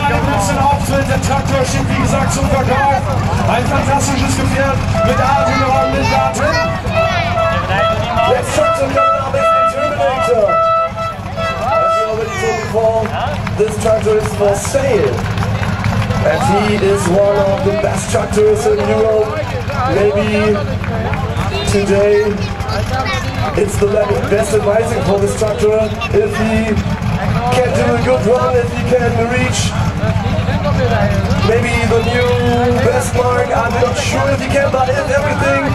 einen großen Auftritt. Der Traktor steht wie gesagt zum Verkauf. Ein fantastisches Gefährt mit atemberaubenden Daten. Let's talk to the Terminator. As you already told before, this tractor is for sale. And he is one of the best tractors in Europe. Maybe today it's the best advising for this tractor. If he can do a good run, if he can reach maybe the new best mark, I'm not sure if he can, but if everything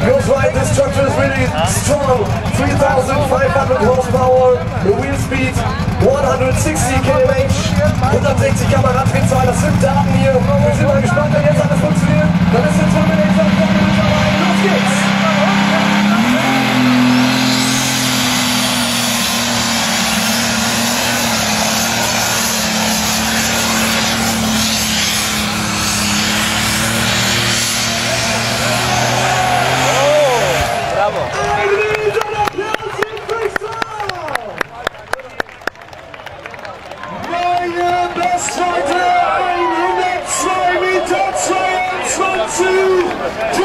goes right, this tractor is really strong. 3,500 horsepower, the wheel speed 160 km/h, 160 Kameradrehzahl, das sind Daten hier. Wir sind mal gespannt, wenn jetzt alles funktioniert. Dann ist der Terminator vorne mit dabei. Los geht's! Bestreiter 102,22 Meter.